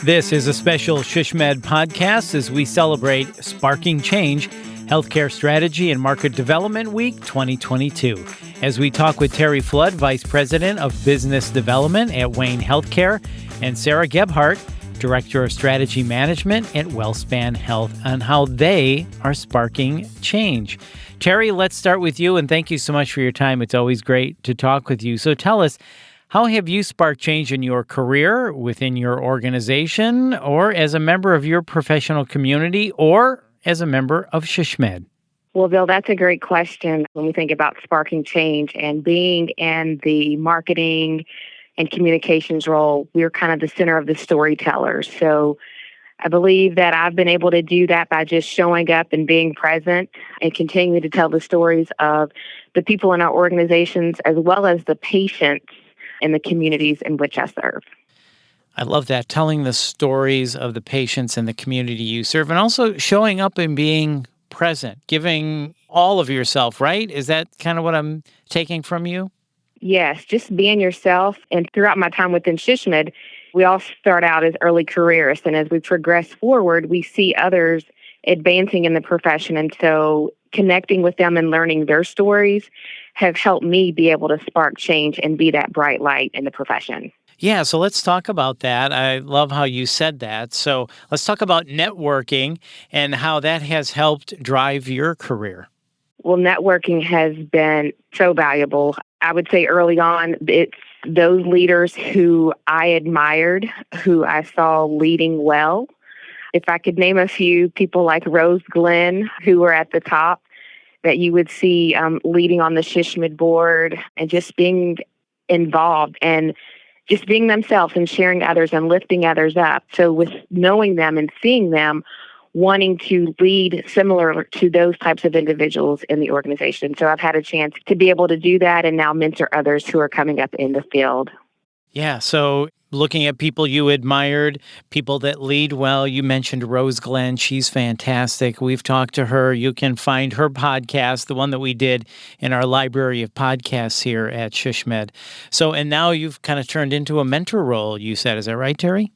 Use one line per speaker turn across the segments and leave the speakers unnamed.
This is a special SHSMD podcast as we celebrate Sparking Change, Healthcare Strategy and Market Development Week 2022. As we talk with Terry Flood, Vice President of Business Development at Wayne Healthcare, and Sarah Gebhardt, Director of Strategy Management at WellSpan Health, on how they are sparking change. Terry, let's start with you, and thank you so much for your time. It's always great to talk with you. So tell us, how have you sparked change in your career, within your organization, or as a member of your professional community, or as a member of SHSMD?
Well, Bill, that's a great question when we think about sparking change and being in the marketing and communications role. We're kind of the center of the storytellers. So I believe that I've been able to do that by just showing up and being present and continuing to tell the stories of the people in our organizations as well as the patients in the communities in which I serve.
I love that, telling the stories of the patients and the community you serve, and also showing up and being present, giving all of yourself, right? Is that kind of what I'm taking from you?
Yes, just being yourself. And throughout my time within SHSMD, we all start out as early careerists. And as we progress forward, we see others advancing in the profession. And so connecting with them and learning their stories have helped me be able to spark change and be that bright light in the profession.
Yeah, so let's talk about that. I love how you said that. So let's talk about networking and how that has helped drive your career.
Well, networking has been so valuable. I would say early on, it's those leaders who I admired, who I saw leading well. If I could name a few, people like Rose Glenn, who were at the top, that you would see leading on the SHSMD board and just being involved and just being themselves and sharing others and lifting others up. So with knowing them and seeing them, wanting to lead similar to those types of individuals in the organization. So I've had a chance to be able to do that and now mentor others who are coming up in the field.
Yeah, so looking at people you admired, people that lead well, you mentioned Rose Glenn. She's fantastic. We've talked to her. You can find her podcast, the one that we did in our library of podcasts here at SHSMD. So, and now you've kind of turned into a mentor role, you said. Is that right, Terry?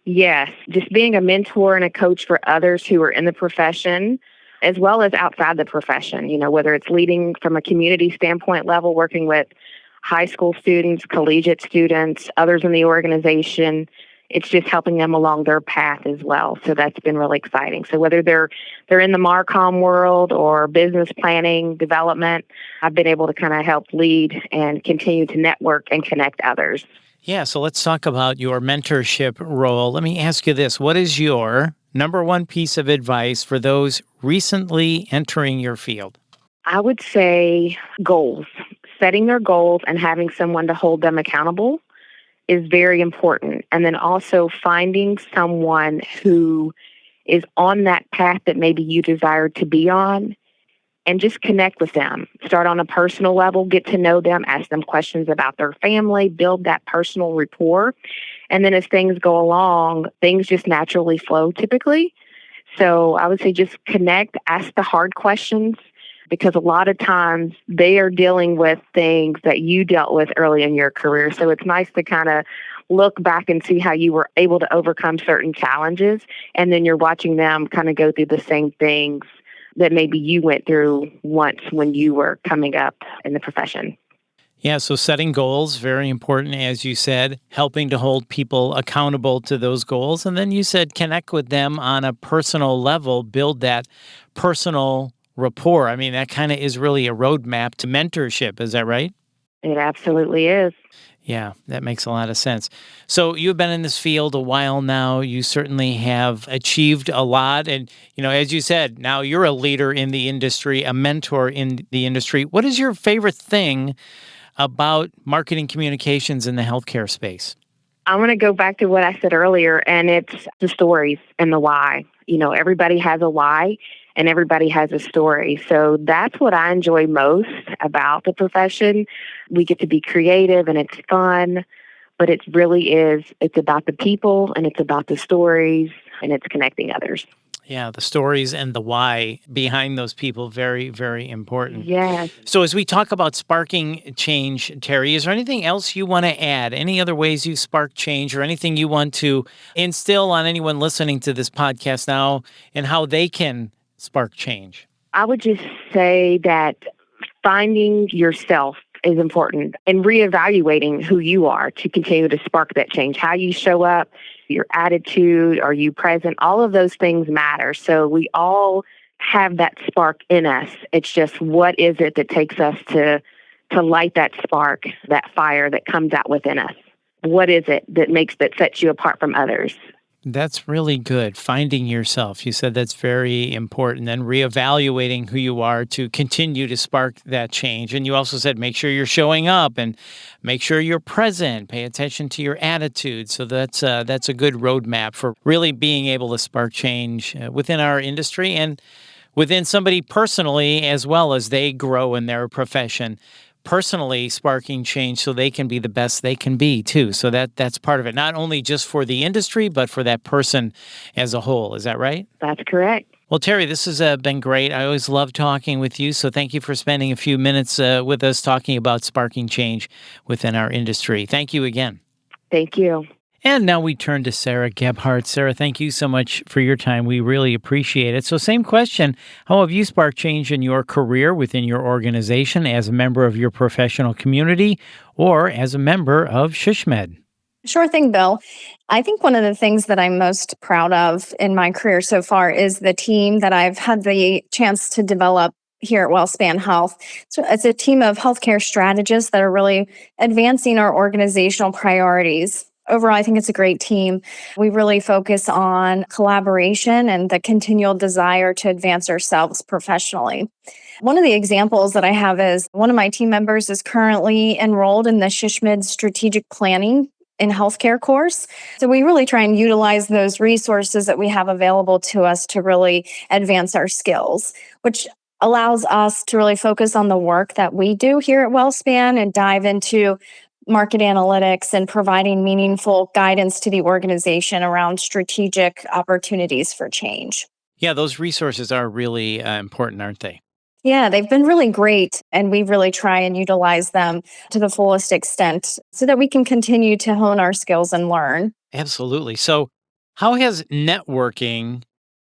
Yes, just being a mentor and a coach for others who are in the profession, as well as outside the profession, whether it's leading from a community standpoint level, working with high school students, collegiate students, others in the organization. It's just helping them along their path as well. So that's been really exciting. So whether they're in the Marcom world or business planning, development, I've been able to kind of help lead and continue to network and connect others.
Yeah, so let's talk about your mentorship role. Let me ask you this. What is your number one piece of advice for those recently entering your field?
I would say goals. Setting their goals and having someone to hold them accountable is very important. And then also finding someone who is on that path that maybe you desire to be on and just connect with them. Start on a personal level, get to know them, ask them questions about their family, build that personal rapport. And then as things go along, things just naturally flow typically. So I would say just connect, ask the hard questions, because a lot of times they are dealing with things that you dealt with early in your career. So it's nice to kind of look back and see how you were able to overcome certain challenges. And then you're watching them kind of go through the same things that maybe you went through once when you were coming up in the profession.
Yeah, so setting goals, very important, as you said, helping to hold people accountable to those goals. And then you said connect with them on a personal level, build that personal rapport. I mean, that kind of is really a roadmap to mentorship. Is that right?
It absolutely is.
Yeah, that makes a lot of sense. So you've been in this field a while now. You certainly have achieved a lot. And, as you said, now you're a leader in the industry, a mentor in the industry. What is your favorite thing about marketing communications in the healthcare space?
I want to go back to what I said earlier, and it's the stories and the why. Everybody has a why and everybody has a story. So that's what I enjoy most about the profession. We get to be creative and it's fun, but it really is, it's about the people and it's about the stories and it's connecting others.
Yeah, the stories and the why behind those people, very, very important.
Yes.
So, as we talk about sparking change, Terry, is there anything else you want to add? Any other ways you spark change or anything you want to instill on anyone listening to this podcast now and how they can spark change?
I would just say that finding yourself is important and reevaluating who you are to continue to spark that change. How you show up, your attitude, are you present? All of those things matter. So we all have that spark in us. It's just what is it that takes us to light that spark, that fire that comes out within us? What is it that sets you apart from others?
That's really good. Finding yourself. You said that's very important. And reevaluating who you are to continue to spark that change. And you also said make sure you're showing up and make sure you're present. Pay attention to your attitude. So that's a good roadmap for really being able to spark change within our industry and within somebody personally as well as they grow in their profession. Personally sparking change so they can be the best they can be too. So that's part of it, not only just for the industry, but for that person as a whole. Is that right?
That's correct.
Well, Terry, this has been great. I always love talking with you. So thank you for spending a few minutes with us talking about sparking change within our industry. Thank you again.
Thank you.
And now we turn to Sarah Gebhardt. Sarah, thank you so much for your time. We really appreciate it. So same question. How have you sparked change in your career within your organization as a member of your professional community or as a member of SHSMD?
Sure thing, Bill. I think one of the things that I'm most proud of in my career so far is the team that I've had the chance to develop here at WellSpan Health. So it's a team of healthcare strategists that are really advancing our organizational priorities. Overall, I think it's a great team. We really focus on collaboration and the continual desire to advance ourselves professionally. One of the examples that I have is one of my team members is currently enrolled in the SHSMD Strategic Planning in Healthcare course. So we really try and utilize those resources that we have available to us to really advance our skills, which allows us to really focus on the work that we do here at WellSpan and dive into market analytics and providing meaningful guidance to the organization around strategic opportunities for change.
Yeah, those resources are really important, aren't they?
Yeah, they've been really great, and we really try and utilize them to the fullest extent so that we can continue to hone our skills and learn.
Absolutely. So how has networking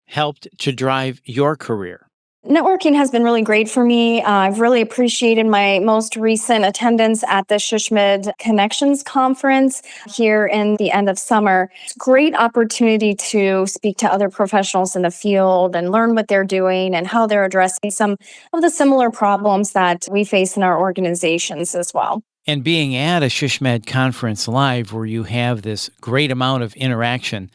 helped to drive your career?
Networking has been really great for me. I've really appreciated my most recent attendance at the SHSMD Connections Conference here in the end of summer. It's a great opportunity to speak to other professionals in the field and learn what they're doing and how they're addressing some of the similar problems that we face in our organizations as well.
And being at a SHSMD conference live where you have this great amount of interaction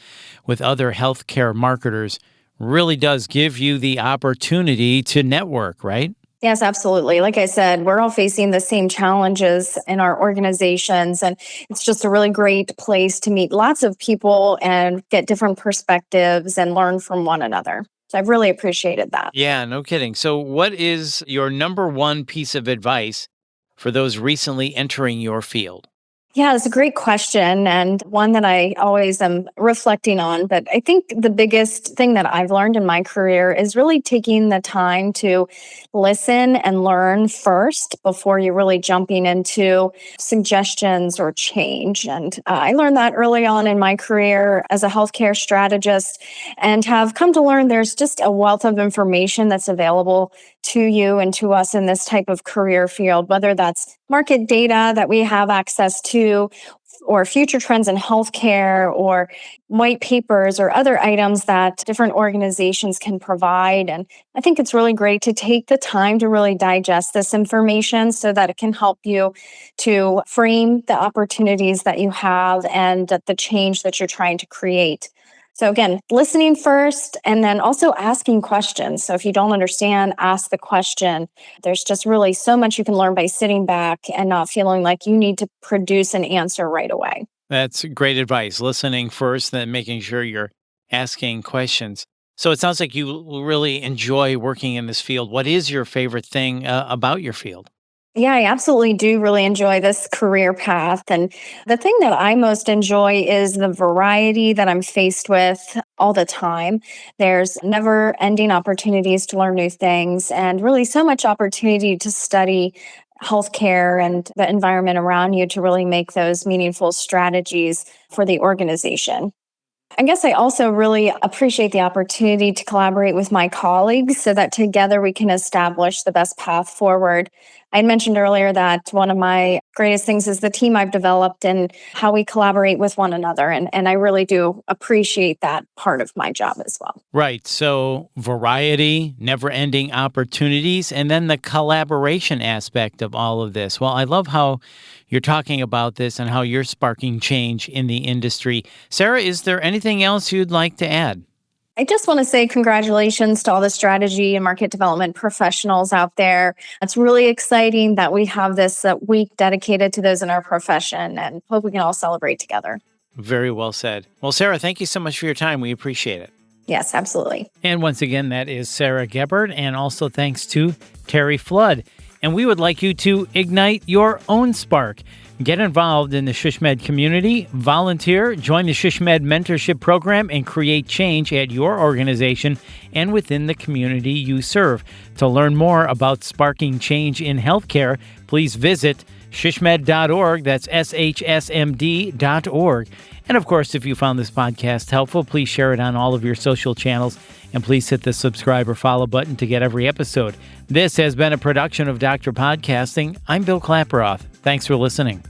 with other healthcare marketers really does give you the opportunity to network, right?
Yes, absolutely. Like I said, we're all facing the same challenges in our organizations, and it's just a really great place to meet lots of people and get different perspectives and learn from one another. So I've really appreciated that.
Yeah, no kidding. So what is your number one piece of advice for those recently entering your field?
Yeah, it's a great question and one that I always am reflecting on. But I think the biggest thing that I've learned in my career is really taking the time to listen and learn first before you're really jumping into suggestions or change. And I learned that early on in my career as a healthcare strategist and have come to learn there's just a wealth of information that's available to you and to us in this type of career field, whether that's market data that we have access to, or future trends in healthcare, or white papers or other items that different organizations can provide. And I think it's really great to take the time to really digest this information so that it can help you to frame the opportunities that you have and the change that you're trying to create. So again, listening first and then also asking questions. So if you don't understand, ask the question. There's just really so much you can learn by sitting back and not feeling like you need to produce an answer right away.
That's great advice. Listening first, then making sure you're asking questions. So it sounds like you really enjoy working in this field. What is your favorite thing about your field?
Yeah, I absolutely do really enjoy this career path. And the thing that I most enjoy is the variety that I'm faced with all the time. There's never ending opportunities to learn new things and really so much opportunity to study healthcare and the environment around you to really make those meaningful strategies for the organization. I guess I also really appreciate the opportunity to collaborate with my colleagues so that together we can establish the best path forward. I mentioned earlier that one of my greatest things is the team I've developed and how we collaborate with one another. And I really do appreciate that part of my job as well.
Right. So variety, never ending opportunities, and then the collaboration aspect of all of this. Well, I love how you're talking about this and how you're sparking change in the industry. Sarah, is there anything else you'd like to add?
I just want to say congratulations to all the strategy and market development professionals out there. It's really exciting that we have this week dedicated to those in our profession, and hope we can all celebrate together.
Very well said. Well, Sarah, thank you so much for your time. We appreciate it.
Yes, absolutely.
And once again, that is Sarah Gebert, and also thanks to Terry Flood. And we would like you to ignite your own spark. Get involved in the SHSMD community, volunteer, join the SHSMD mentorship program, and create change at your organization and within the community you serve. To learn more about sparking change in healthcare, please visit shsmd.org. That's shsmd.org. And of course, if you found this podcast helpful, please share it on all of your social channels. And please hit the subscribe or follow button to get every episode. This has been a production of Dr. Podcasting. I'm Bill Klaproth. Thanks for listening.